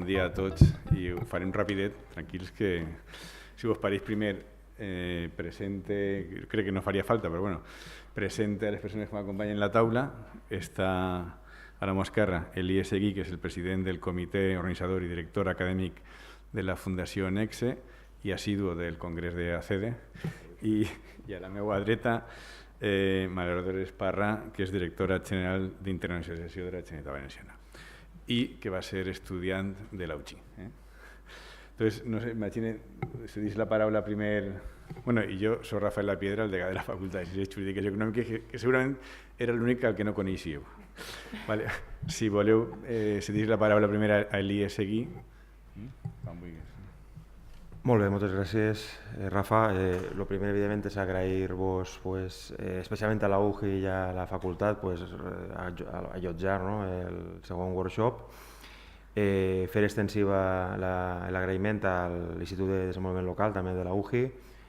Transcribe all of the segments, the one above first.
dia a tots i ho farem rapidet, tranquils, que si vos pareix primer presente, crec que no faria falta, però bueno, presente a les persones que m'acompanyen en la taula. Està a la meva esquerra Elies Seguí, que és el president del comitè organitzador i director acadèmic de la Fundació Nexe i assiduo del Congrés de ACEDE, i a la meva dreta Maria Dolores Parra, que és directora general d'internacionalització de la Generalitat Valenciana i que va ser estudiant de la UCI. Entonces, no sé, imagine, se dice la paraula primer... Bueno, y yo soy Rafael La Piedra, el degà de la Facultat de Ciències Jurídiques i Econòmiques, que segurament era l'únic al que no coneixíeu. Vale. Si voleu, se dice la paraula primer a Elies Seguí. Quan vulguis. Molt bé, moltes gràcies, Rafa. El primer, evidentment, és agrair-vos, especialment a la UGI i a la facultat, allotjar el segon workshop, fer extensiva l'agraïment a l'Institut de Desenvolupament Local, també de la UGI,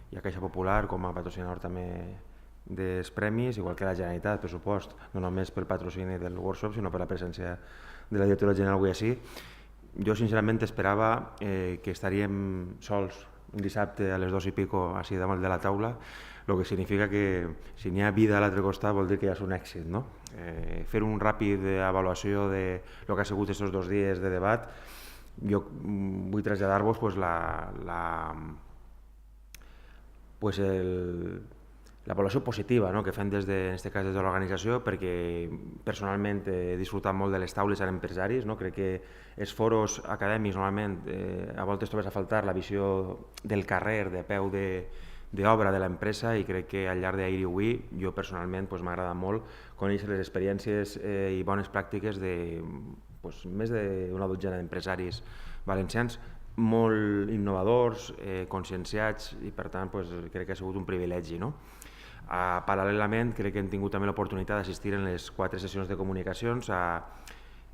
i a Caixa Popular com a patrocinador també dels premis, igual que la Generalitat, pressupost, no només pel patrocini del workshop, sinó per la presència de la directora general avui així. Jo sincerament esperava que estaríem sols un dissabte a les 2 i pico així damunt de la taula, el que significa que si n'hi ha vida a l'altre costat vol dir que ja és un èxit, no? Fer un ràpid avaluació de lo que ha sigut aquests 2 dies de debat. Jo vull traslladar-vos l'avaluació positiva que fem en aquest cas des de l'organització, perquè personalment he disfrutat molt de les taules amb empresaris. Crec que els foros acadèmics normalment a voltes trobes a faltar la visió del carrer, de peu d'obra de l'empresa, i crec que al llarg d'ahir i avui jo personalment m'ha agradat molt conèixer les experiències i bones pràctiques de més d'una dotzena d'empresaris valencians, molt innovadors, conscienciats, i per tant crec que ha sigut un privilegi. Paral·lelament crec que hem tingut també l'oportunitat d'assistir en les 4 sessions de comunicacions a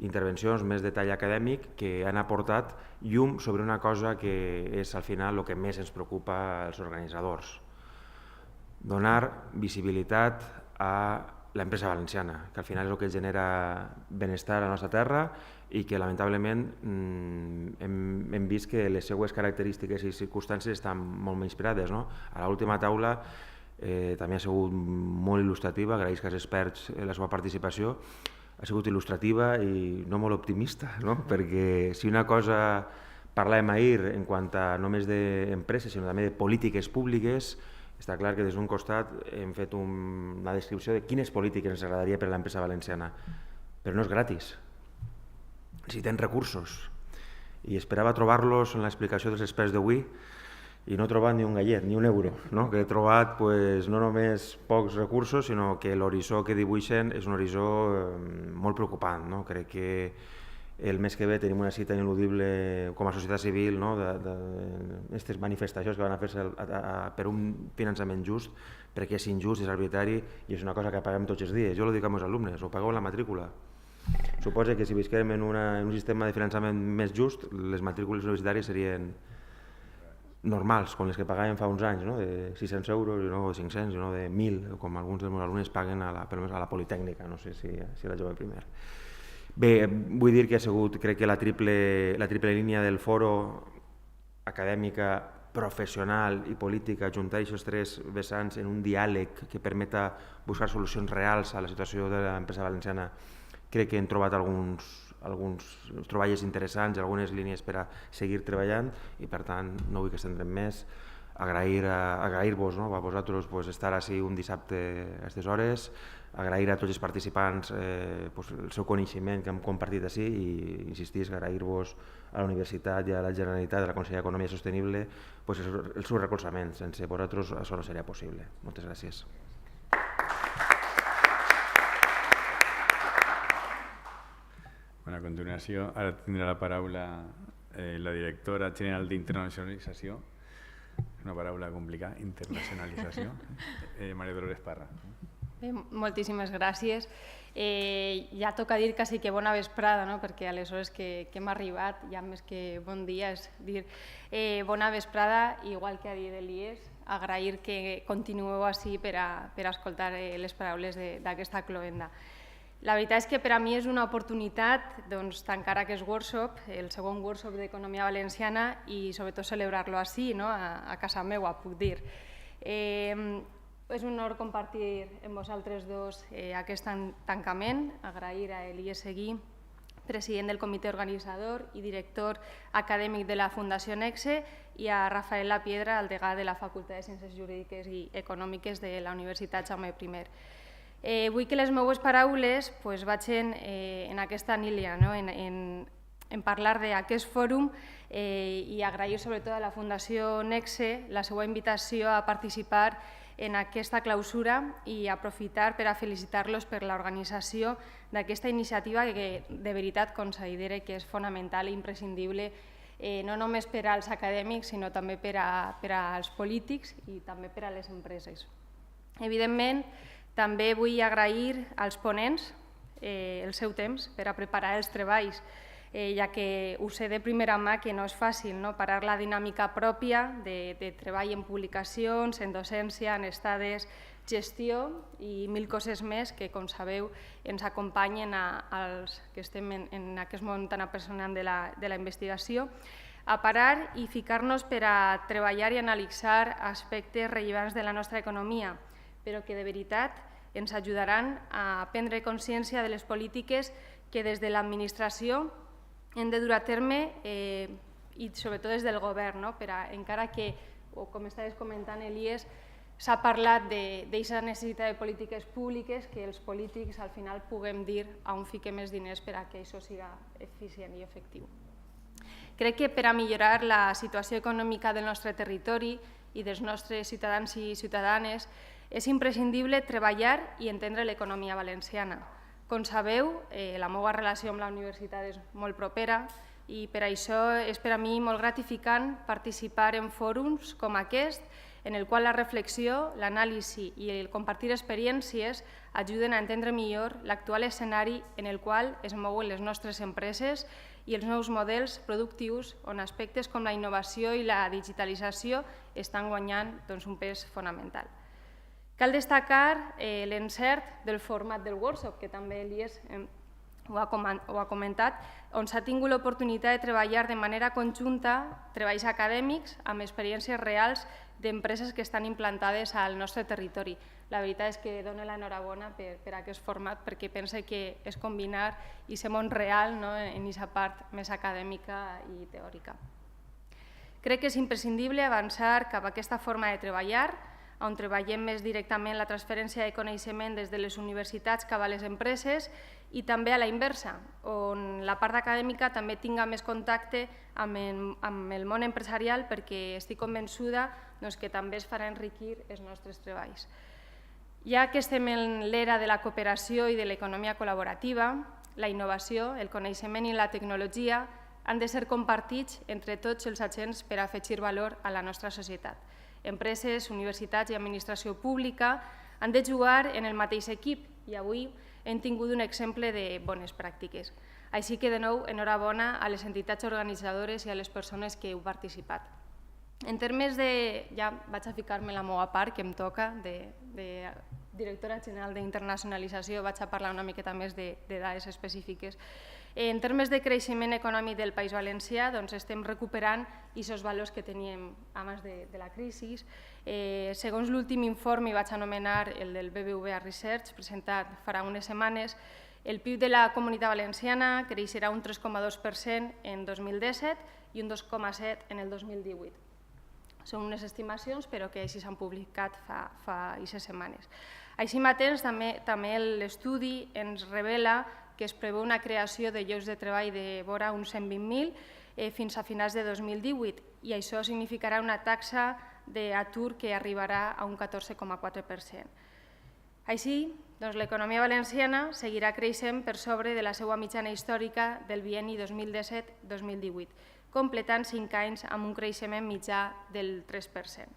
intervencions més de tall acadèmic que han aportat llum sobre una cosa que és al final el que més ens preocupa als organitzadors: donar visibilitat a l'empresa valenciana, que al final és el que genera benestar a la nostra terra i que lamentablement hem vist que les seues característiques i circumstàncies estan molt menyspreades. A l'última taula també ha sigut molt il·lustrativa, agraïsc als experts la seva participació, ha sigut il·lustrativa i no molt optimista, perquè si una cosa parlàvem ahir en quant a no només d'empreses sinó també de polítiques públiques, està clar que des d'un costat hem fet una descripció de quines polítiques ens agradaria per a l'empresa valenciana, però no és gratis, necessitem recursos, i esperava trobar-los en l'explicació dels experts d'avui i no he trobat ni un gallet, ni un euro, que he trobat no només pocs recursos, sinó que l'horitzó que dibuixen és un horitzó molt preocupant. Crec que el mes que ve tenim una cita ineludible com a societat civil d'aquestes manifestacions que van a fer-se per un finançament just, perquè és injust, és arbitrari i és una cosa que paguem tots els dies. Jo ho dic als meus alumnes, ho pagueu en la matrícula. Suposa que si visquem en un sistema de finançament més just, les matrícules universitàries serien normals, com les que pagàvem fa uns anys, de 600 euros, no de 500, no de 1.000, com alguns dels meus alumnes paguen a la Politècnica, no sé si la jove primer. Bé, vull dir que ha sigut, crec que la triple línia del foro acadèmica, professional i política, juntar aquests 3 vessants en un diàleg que permeta buscar solucions reals a la situació de l'empresa valenciana. Crec que hem trobat alguns treballs interessants, algunes línies per a seguir treballant, i per tant no vull que estendrem més. Agrair-vos a vosaltres estar així un dissabte a aquestes hores, agrair a tots els participants el seu coneixement que hem compartit així, i insistir, agrair-vos a la Universitat i a la Generalitat, a la Conselleria d'Economia Sostenible, el seu recolzament. Sense vosaltres això no seria possible. Moltes gràcies. A continuació, ara tindrà la paraula la directora general d'internacionalització. Una paraula complicada, internacionalització. Maria Dolores Parra. Moltíssimes gràcies. Ja toca dir quasi que bona vesprada, perquè a les hores que hem arribat, ja més que bon dia, és dir bona vesprada, igual que ha dit Elies, agrair que continueu així per a escoltar les paraules d'aquesta cloenda. La veritat és que per a mi és una oportunitat tancar aquest workshop, el segon workshop d'Economia Valenciana, i sobretot celebrar-lo així, a casa meua, puc dir. És un honor compartir amb vosaltres dos aquest tancament, agrair a Elies Seguí, president del comitè organitzador i director acadèmic de la Fundació Nexe, i a Rafael Lapiedra, el degà de la Facultat de Ciències Jurídiques i Econòmiques de la Universitat Jaume I. Vull que les meves paraules vagin en aquesta línia, en parlar d'aquest fòrum i agrair sobretot a la Fundació Nexe la seva invitació a participar en aquesta clausura i aprofitar per a felicitar-los per l'organització d'aquesta iniciativa que de veritat considero que és fonamental i imprescindible no només per als acadèmics sinó també per als polítics i també per a les empreses. Evidentment, també vull agrair als ponents el seu temps per a preparar els treballs, ja que ho sé de primera mà que no és fàcil parar la dinàmica pròpia de treball en publicacions, en docència, en estades, gestió i mil coses més que, com sabeu, ens acompanyen als que estem en aquest moment tan apassionant de la investigació, a parar i ficar-nos per a treballar i analitzar aspectes rellevants de la nostra economia, però que de veritat ens ajudaran a prendre consciència de les polítiques que des de l'administració hem de dur a terme i sobretot des del govern, encara que, com estaves comentant, Elies, s'ha parlat d'aquesta necessitat de polítiques públiques que els polítics al final puguem dir on fiquem més diners per a que això siga eficient i efectiu. Crec que per a millorar la situació econòmica del nostre territori i dels nostres ciutadans i ciutadanes és imprescindible treballar i entendre l'economia valenciana. Com sabeu, la meva relació amb la universitat és molt propera i per això és per a mi molt gratificant participar en fòrums com aquest, en el qual la reflexió, l'anàlisi i el compartir experiències ajuden a entendre millor l'actual escenari en el qual es mouen les nostres empreses i els nous models productius on aspectes com la innovació i la digitalització estan guanyant un pes fonamental. Cal destacar l'encert del format del workshop, que també Elies ho ha comentat, on s'ha tingut l'oportunitat de treballar de manera conjunta treballs acadèmics amb experiències reals d'empreses que estan implantades al nostre territori. La veritat és que dono l'enhorabona per aquest format perquè pense que és combinar aquest món real en aquesta part més acadèmica i teòrica. Crec que és imprescindible avançar cap a aquesta forma de treballar, on treballem més directament la transferència de coneixement des de les universitats cap a les empreses i també a la inversa, on la part acadèmica també tinga més contacte amb el món empresarial perquè estic convençuda que també es farà enriquir els nostres treballs. Ja que estem en l'era de la cooperació i de l'economia col·laborativa, la innovació, el coneixement i la tecnologia han de ser compartits entre tots els agents per afegir valor a la nostra societat. Empreses, universitats i administració pública han de jugar en el mateix equip i avui hem tingut un exemple de bones pràctiques. Així que, de nou, enhorabona a les entitats organitzadores i a les persones que heu participat. En termes de... ja vaig a ficar-me la meva part, que em toca, de directora general d'internacionalització, vaig a parlar una miqueta més de dades específiques. En termes de creixement econòmic del País Valencià, estem recuperant aquests valors que teníem abans de la crisi. Segons l'últim informe, vaig anomenar el del BBVA Research, presentat farà unes setmanes, el PIB de la Comunitat Valenciana creixerà un 3,2% en 2017 i un 2,7% en el 2018. Són unes estimacions, però que així s'han publicat fa aquestes setmanes. Així mateix, també l'estudi ens revela que es preveu una creació de llocs de treball de vora uns 120.000 fins a finals de 2018 i això significarà una taxa d'atur que arribarà a un 14,4%. Així, l'economia valenciana seguirà creixent per sobre de la seva mitjana històrica del bienni 2017-2018, completant 5 anys amb un creixement mitjà del 3%.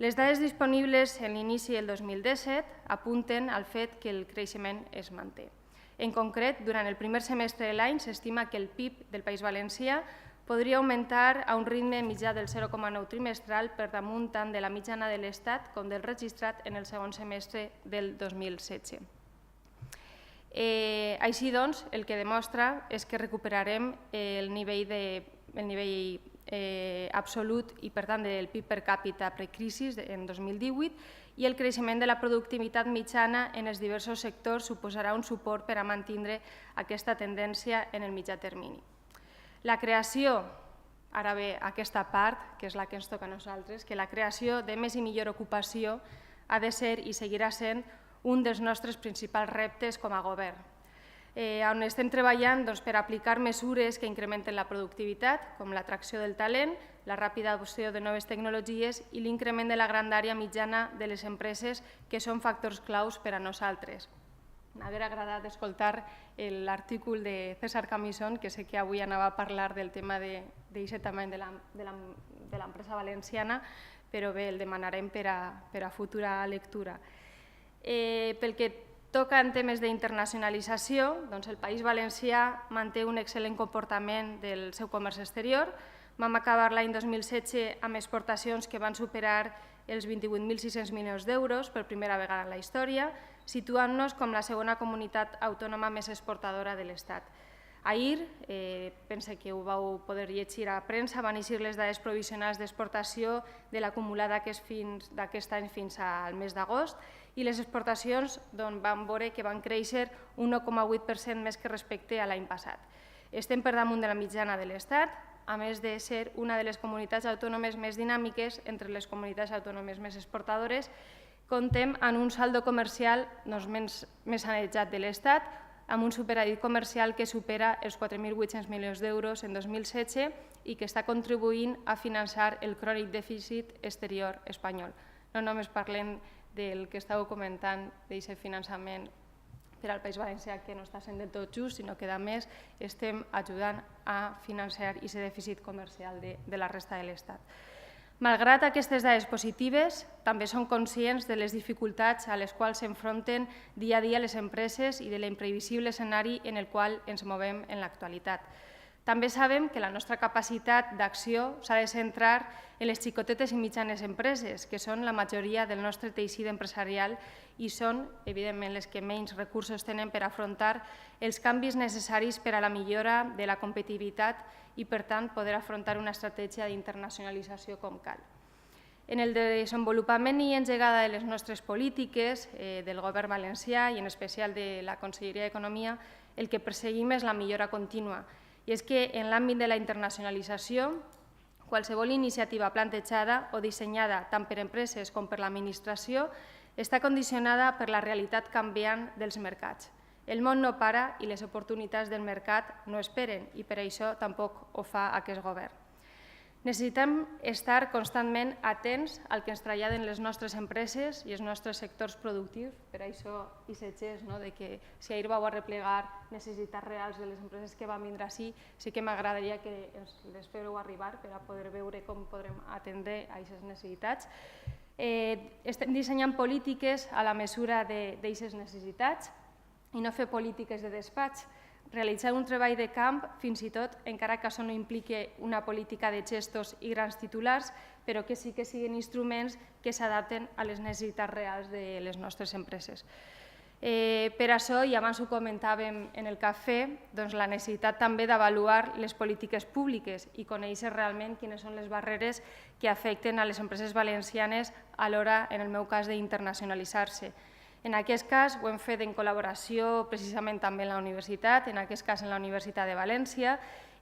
Les dades disponibles en l'inici del 2017 apunten al fet que el creixement es manté. En concret, durant el primer semestre de l'any s'estima que el PIB del País Valencià podria augmentar a un ritme mitjà del 0,9 trimestral per damunt tant de la mitjana de l'Estat com del registrat en el segon semestre del 2016. Així doncs, el que demostra és que recuperarem el nivell absolut i, per tant, del PIB per càpita precrisi en 2018 i el creixement de la productivitat mitjana en els diversos sectors suposarà un suport per a mantenir aquesta tendència en el mitjà termini. La creació, ara ve aquesta part, que és la que ens toca a nosaltres, que la creació de més i millor ocupació ha de ser i seguirà sent un dels nostres principals reptes com a govern. On estem treballant per aplicar mesures que incrementen la productivitat, com l'atracció del talent, la ràpida adopció de noves tecnologies i l'increment de la grandària mitjana de les empreses, que són factors claus per a nosaltres. M'hauria agradat escoltar l'artícul de César Camisón, que sé que avui anava a parlar del tema d'aquest tamany de l'empresa valenciana, però bé, el demanarem per a futura lectura. Pel que toca en temes d'internacionalització, el País Valencià manté un excel·lent comportament del seu comerç exterior. Vam acabar l'any 2016 amb exportacions que van superar els 28.600 milions d'euros per primera vegada en la història, situant-nos com la segona comunitat autònoma més exportadora de l'Estat. Ahir, pense que ho vau poder llegir a premsa, van eixir les dades provisionals d'exportació de l'acumulat d'aquest any fins al mes d'agost i les exportacions van veure que van créixer un 1,8% més que respecte a l'any passat. Estem per damunt de la mitjana de l'Estat, a més de ser una de les comunitats autònomes més dinàmiques entre les comunitats autònomes més exportadores. Comptem amb un saldo comercial més sanejat de l'Estat, amb un superàvit comercial que supera els 4.800 milions d'euros en 2016 i que està contribuint a finançar el crònic dèficit exterior espanyol. No només parlem del que estàveu comentant, d'aquest finançament per al País Valencià, que no està sent del tot just, sinó que, a més, estem ajudant a financiar aquest dèficit comercial de la resta de l'Estat. Malgrat aquestes dades positives, també som conscients de les dificultats a les quals s'enfronten dia a dia les empreses i de l'imprevisible escenari en el qual ens movem en l'actualitat. També sabem que la nostra capacitat d'acció s'ha de centrar en les xicotetes i mitjanes empreses, que són la majoria del nostre teixit empresarial i són, evidentment, les que menys recursos tenen per afrontar els canvis necessaris per a la millora de la competitivitat i, per tant, poder afrontar una estratègia d'internacionalització com cal. En el desenvolupament i engegada de les nostres polítiques del govern valencià i en especial de la Conselleria d'Economia, el que perseguim és la millora contínua. I és que en l'àmbit de la internacionalització, qualsevol iniciativa plantejada o dissenyada tant per empreses com per l'administració està condicionada per la realitat canviant dels mercats. El món no para i les oportunitats del mercat no esperen i per això tampoc ho fa aquest govern. Necessitem estar constantment atents al que ens traslladen les nostres empreses i els nostres sectors productius. Per això, aquest gest que si ahir vau arreplegar necessitats reals de les empreses que van vindre ací, sí que m'agradaria que les feu arribar per a poder veure com podrem atendre a aquestes necessitats. Estem dissenyant polítiques a la mesura d'aquestes necessitats i no fer polítiques de despatx. Realitzar un treball de camp, fins i tot, encara que això no impliqui una política de gestos i grans titulars, però que sí que siguin instruments que s'adapten a les necessitats reals de les nostres empreses. Per això, i abans ho comentàvem en el cafè, la necessitat també d'avaluar les polítiques públiques i conèixer realment quines són les barreres que afecten a les empreses valencianes a l'hora, en el meu cas, d'internacionalitzar-se. En aquest cas ho hem fet en col·laboració precisament també en la universitat, en aquest cas en la Universitat de València,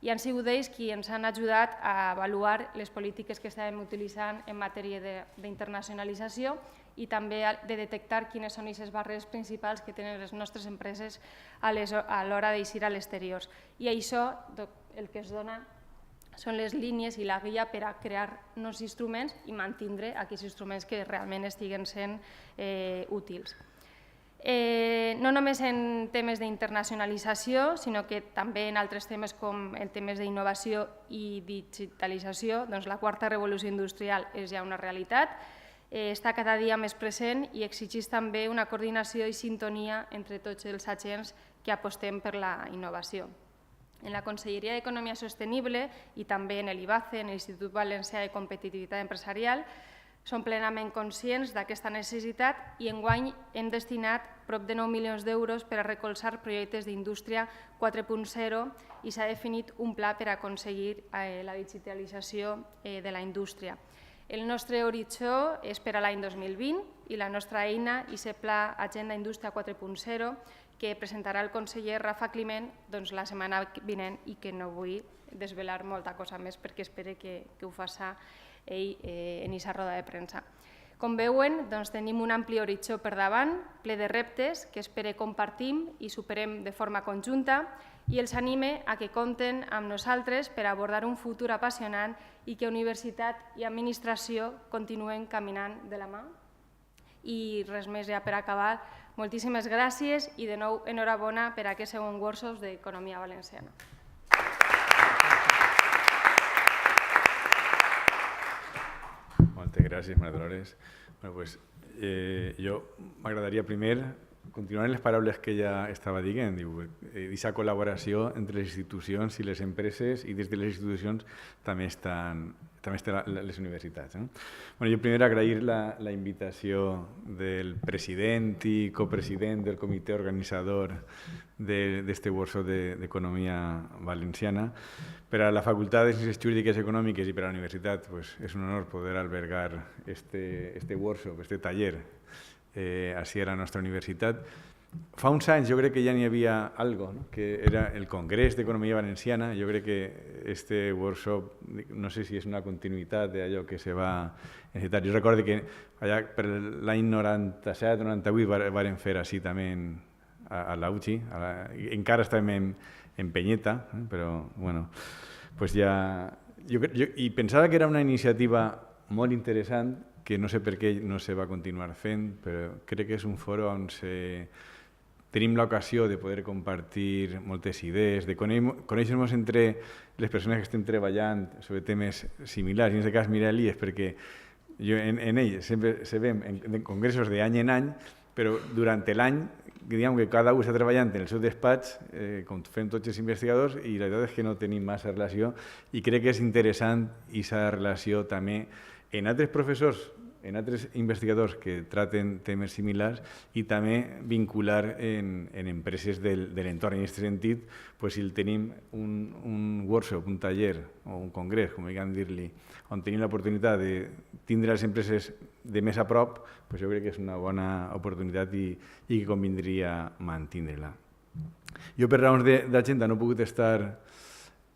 i han sigut ells qui ens han ajudat a avaluar les polítiques que estàvem utilitzant en matèria d'internacionalització i també de detectar quines són aquestes barreres principals que tenen les nostres empreses a l'hora d'eixir a l'exterior. I això el que es dona són les línies i la guia per a crear nous instruments i mantenir aquests instruments que realment estiguen sent útils. No només en temes d'internacionalització, sinó que també en altres temes com en temes d'innovació i digitalització, la quarta revolució industrial és ja una realitat, està cada dia més present i exigeix també una coordinació i sintonia entre tots els agents que apostem per la innovació. En la Conselleria d'Economia Sostenible i també en l'IBACE, en l'Institut Valencià de Competitivitat Empresarial, Som plenament conscients d'aquesta necessitat i enguany hem destinat prop de 9 milions d'euros per a recolzar projectes d'indústria 4.0 i s'ha definit un pla per aconseguir la digitalització de la indústria. El nostre horitzó és per a l'any 2020 i la nostra eina és el Pla Agenda Indústria 4.0 que presentarà el conseller Rafa Climent la setmana vinent i que no vull desvelar molta cosa més perquè espero que ho faci ell en aquesta roda de premsa. Com veuen, tenim un ampli horitzó per davant, ple de reptes que espero compartim i superem de forma conjunta i els anime a que compten amb nosaltres per abordar un futur apassionant i que universitat i administració continuen caminant de la mà. I res més ja per acabar. Moltíssimes gràcies i de nou enhorabona per a aquest segon workshop d'Economia Valenciana. Moltes gràcies, Maria Dolores. Jo m'agradaria primer continuar en les paraules que ella estava dient, aquesta col·laboració entre les institucions i les empreses i des de les institucions també estan les universitats. Jo primer agrair la invitació del president i copresident del comitè organitzador d'aquest workshop d'Economia Valenciana. Per a la Facultat de Ciències Jurídiques i Econòmiques i per a la universitat és un honor poder albergar este workshop, este taller, així a la nostra universitat. Fa uns anys jo crec que ja n'hi havia algo, que era el Congrés d'Economia Valenciana. Jo crec que este workshop, no sé si és una continuïtat d'allò que se va necessitar. Jo recordo que allà per l'any 97-98 varen fer així també a la UCI, encara estàvem en Penyeta, però bueno, ja... I pensava que era una iniciativa molt interessant, que no sé per què no se va continuar fent, però crec que és un foro on tenim l'ocasió de poder compartir moltes idees, de conèixer-nos entre les persones que estem treballant sobre temes similars. En aquest cas, Mirel, és perquè en ell sempre se veiem en congressos d'any en any, però durant l'any, diguem que cada un està treballant en el seu despatx, com fem tots els investigadors, i la veritat és que no tenim massa relació, i crec que és interessant aquesta relació també en altres professors, en altres investigadors que traten temes similars i també vincular en empreses de l'entorn. En aquest sentit, si tenim un workshop, un taller o un congrés, com vulguem dir-li, on tenim l'oportunitat de tindre les empreses de més a prop, jo crec que és una bona oportunitat i que convindria mantindre-la. Jo, per raons d'agenda, no he pogut estar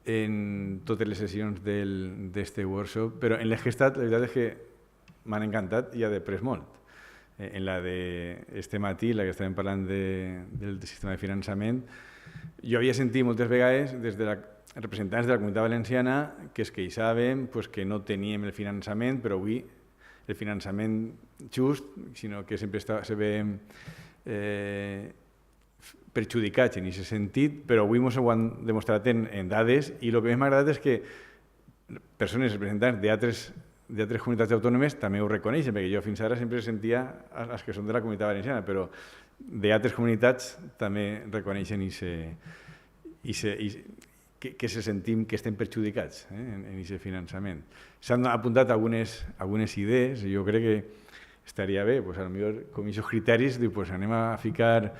en totes les sessions d'aquest workshop, però en les que he estat, la veritat és que m'han encantat i he après molt. En la d'este matí, la que estàvem parlant del sistema de finançament, jo havia sentit moltes vegades des de representants de la Comunitat Valenciana que es queixaven que no teníem el finançament, però avui el finançament just, sinó que sempre se veiem perjudicats en aquest sentit, però avui ens ho han demostrat en dades i el que més m'ha agradat és que persones representants d'altres comunitats autònomes també ho reconeixen, perquè jo fins ara sempre sentia els que són de la Comunitat Valenciana, però d'altres comunitats també reconeixen que se sentim que estem perjudicats en aquest finançament. S'han apuntat algunes idees, i jo crec que estaria bé, potser com aquests criteris, anem a ficar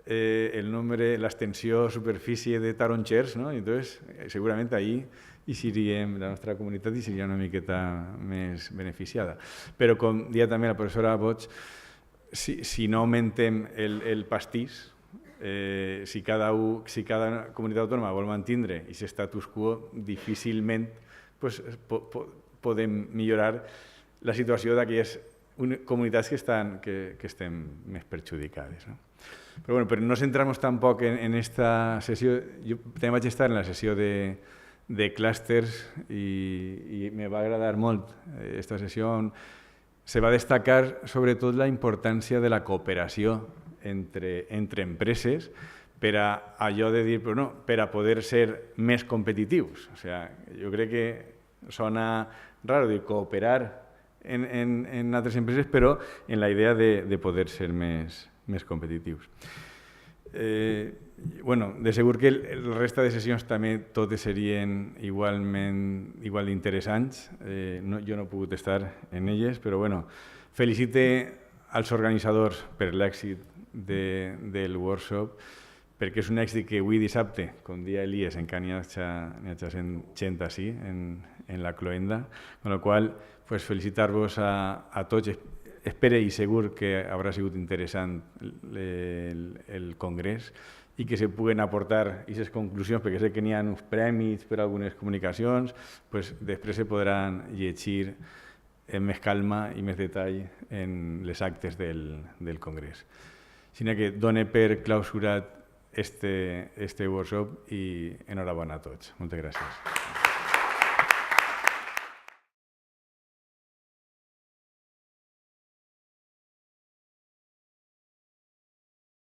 el nombre, l'extensió, superfície de taronxers, i entonces segurament ahí la nostra comunitat seria una miqueta més beneficiada. Però, com deia també la professora Boig, si no augmentem el pastís, si cada comunitat autònoma vol mantindre aquest status quo, difícilment podem millorar la situació d'aquelles comunitats que estem més perjudicades. Però per no centrar-nos tampoc en aquesta sessió, jo també vaig estar en la sessió de clústers i me va agradar molt aquesta sessió on se va destacar sobretot la importància de la cooperació entre empreses per a allò de dir, per a poder ser més competitius. Jo crec que sona raro dir cooperar en altres empreses, però en la idea de poder ser més competitius. Bueno, de segur que el resta de sessions també totes serien igual d'interessants. Jo no he pogut estar en elles, però bueno, felicite als organitzadors per l'èxit del workshop, perquè és un èxit que avui dissabte, com dia Elies, encara n'hi ha gent així en la cloenda, amb la qual cosa felicitar-vos a tots. Espero i segur que haurà sigut interessant el congrés i que se puguen aportar aquestes conclusions, perquè sé que n'hi ha uns premis per a algunes comunicacions, després se podran llegir amb més calma i més detall en les actes del congrés. Així que done per clausurat este workshop i enhorabona a tots. Moltes gràcies.